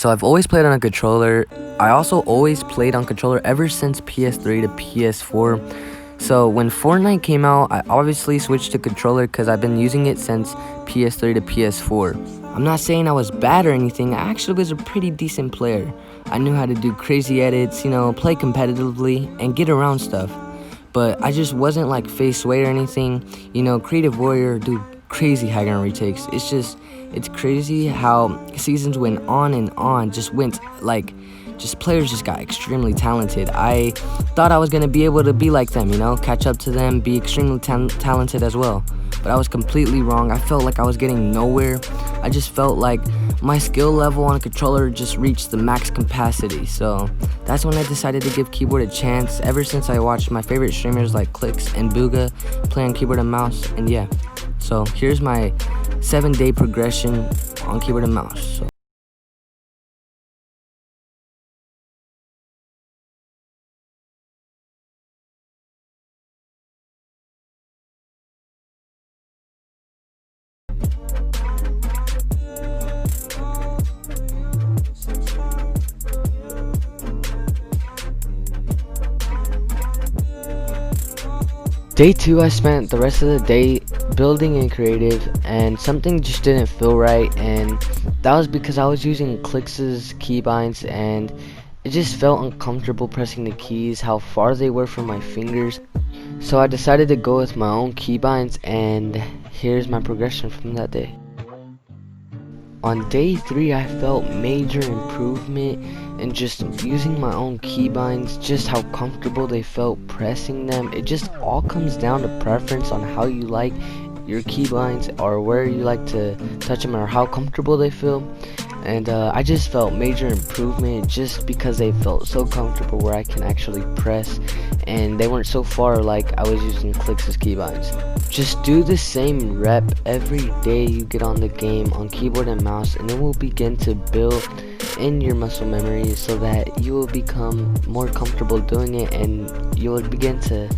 So I've always played on a controller. I also always played on controller ever since PS3 to PS4. So when Fortnite came out, I obviously switched to controller because I've been using it since PS3 to PS4. I'm not saying I was bad or anything, I actually was a pretty decent player. I knew how to do crazy edits, play competitively, and get around stuff. But I just wasn't like Face Sway or anything, Creative Warrior, do crazy high ground retakes. It's crazy how seasons went on and on, players just got extremely talented. I thought I was going to be able to be like them, catch up to them, be extremely talented as well. But I was completely wrong. I felt like I was getting nowhere. I just felt like my skill level on a controller just reached the max capacity. So that's when I decided to give keyboard a chance, ever since I watched my favorite streamers like Clicks and Booga play on keyboard and mouse. And yeah, so here's my 7-day progression on keyboard and mouse. So Day 2, I spent the rest of the day building in creative, and something just didn't feel right, and that was because I was using Clix's keybinds, and it just felt uncomfortable pressing the keys, how far they were from my fingers. So I decided to go with my own keybinds, and here's my progression from that day. On day 3, I felt major improvement in just using my own keybinds, just how comfortable they felt pressing them. It just all comes down to preference on how you like your keybinds, or where you like to touch them, or how comfortable they feel. And I just felt major improvement just because they felt so comfortable where I can actually press, and they weren't so far like I was using Clix's keybinds. Just do the same rep every day you get on the game on keyboard and mouse, and it will begin to build in your muscle memory so that you will become more comfortable doing it, and you will begin to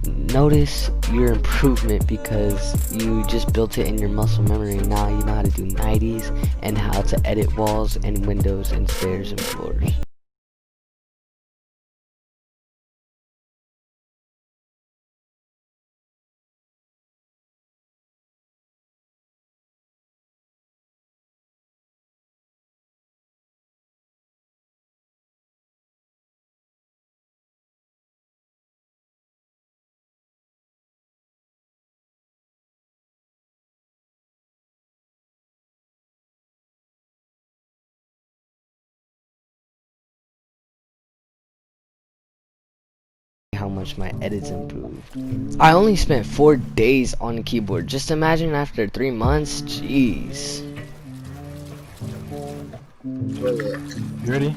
notice your improvement because you just built it in your muscle memory. Now you know how to do 90s and how to edit walls and windows and stairs and floors. How much my edits improved. I only spent 4 days on keyboard. Just imagine after 3 months. Jeez. You ready?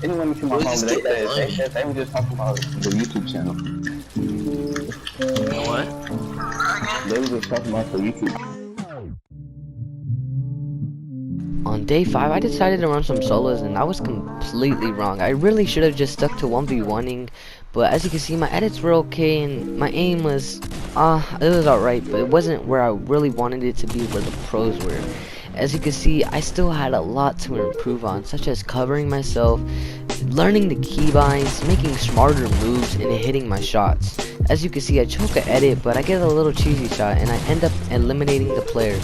Anyone to my home, they were just talking about the YouTube channel. What? They were just talking about the YouTube. On day 5, I decided to run some solos, and I was completely wrong. I really should have just stuck to 1v1ing, but as you can see, my edits were okay, and my aim was, it was alright, but it wasn't where I really wanted it to be, where the pros were. As you can see, I still had a lot to improve on, such as covering myself, learning the keybinds, making smarter moves, and hitting my shots. As you can see, I choke an edit, but I get a little cheesy shot, and I end up eliminating the player.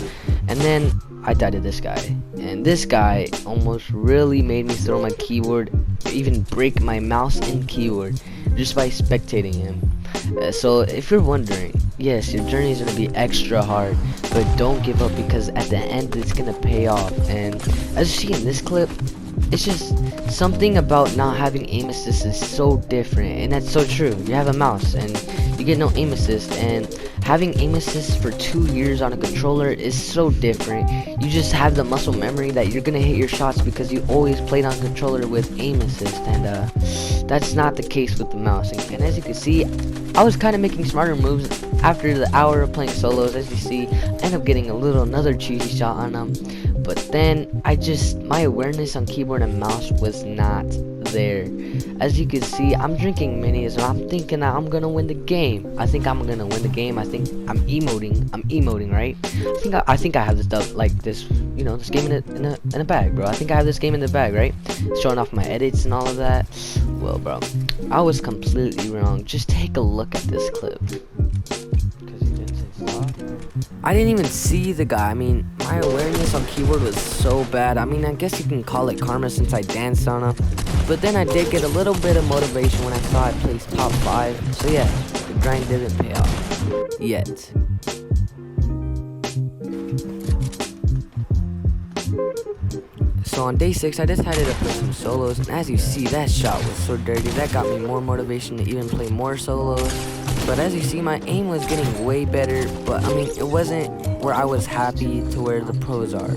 And then I died to this guy, and this guy almost really made me throw my keyboard, even break my mouse and keyboard, just by spectating him. So if you're wondering, yes, your journey is going to be extra hard, but don't give up, because at the end it's going to pay off. And as you see in this clip, it's just something about not having aim assist is so different, and that's so true. You have a mouse and you get no aim assist, and having aim assist for 2 years on a controller is so different. You just have the muscle memory that you're gonna hit your shots because you always played on controller with aim assist, and that's not the case with the mouse. And as you can see, I was kind of making smarter moves after the hour of playing solos. As you see, I end up getting another cheesy shot on them. but then my awareness on keyboard and mouse was not there. As you can see, I'm drinking minis and I'm thinking that I'm gonna win the game. I think I'm gonna win the game. I think I'm emoting, right? I think I have this stuff like this, you know, this game in a bag, bro. I think I have this game in the bag, right? Showing off my edits and all of that. Well, bro, I was completely wrong. Just take a look at this clip. I didn't even see the guy. I mean, my awareness on keyboard was so bad. I mean, I guess you can call it karma since I danced on him. But then I did get a little bit of motivation when I saw I placed top 5. So yeah, the grind didn't pay off. Yet. So on day 6, I decided to play some solos. And as you see, that shot was so dirty. That got me more motivation to even play more solos. But as you see, my aim was getting way better, but I mean, it wasn't where I was happy to where the pros are.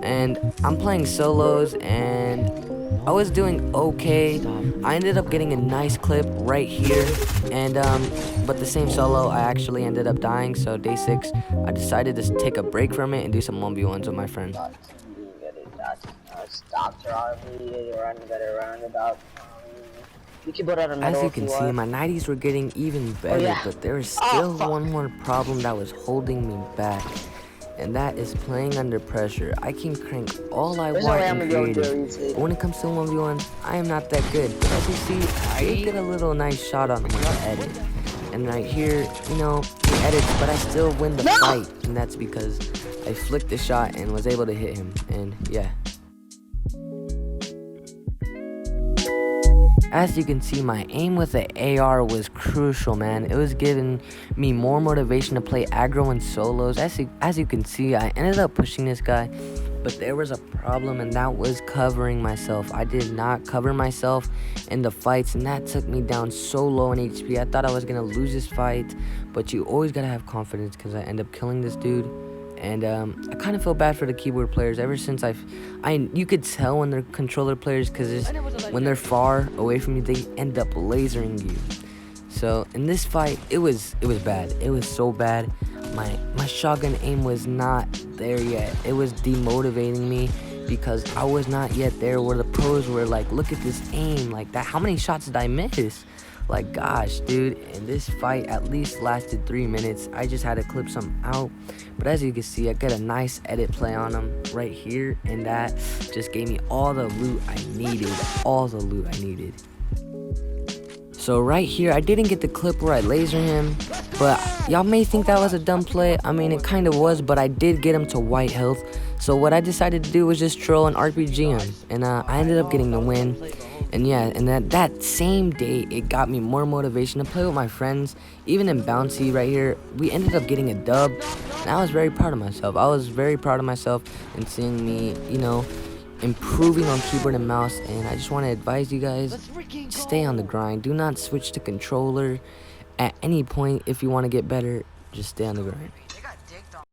And I'm playing solos, and I was doing okay. I ended up getting a nice clip right here, and but the same solo, I actually ended up dying. So day 6, I decided to take a break from it and do some 1v1s with my friend. As you can see, my 90s were getting even better, but there was still one more problem that was holding me back, and that is playing under pressure. I can crank all I want in creative, but when it comes to 1v1, I am not that good. But as you see, I did get a little nice shot on him with the edit, and right here, you know, he edits, but I still win the fight, and that's because I flicked the shot and was able to hit him, and yeah. As you can see, my aim with the AR was crucial, man. It was giving me more motivation to play aggro and solos. As you can see, I ended up pushing this guy, but there was a problem, and that was covering myself. I did not cover myself in the fights, and that took me down so low in HP. I thought I was gonna lose this fight, but you always gotta have confidence, because I end up killing this dude. And I kind of feel bad for the keyboard players ever since you could tell when they're controller players, because when they're far away from you, they end up lasering you. So in this fight, it was bad. It was so bad. My shotgun aim was not there yet. It was demotivating me because I was not yet there where the pros were. Like, look at this aim, like that. How many shots did I miss? Like, gosh, dude, and this fight at least lasted 3 minutes. I just had to clip some out. But as you can see, I got a nice edit play on him right here, and that just gave me all the loot I needed. So right here, I didn't get the clip where I laser him, but y'all may think that was a dumb play. I mean, it kind of was, but I did get him to white health. So what I decided to do was just troll and RPG him, and I ended up getting the win. And yeah, and that same day, it got me more motivation to play with my friends. Even in Bouncy right here, we ended up getting a dub, and I was very proud of myself. I was very proud of myself and seeing me, you know, improving on keyboard and mouse. And I just want to advise you guys, stay on the grind. Do not switch to controller at any point. If you want to get better, just stay on the grind.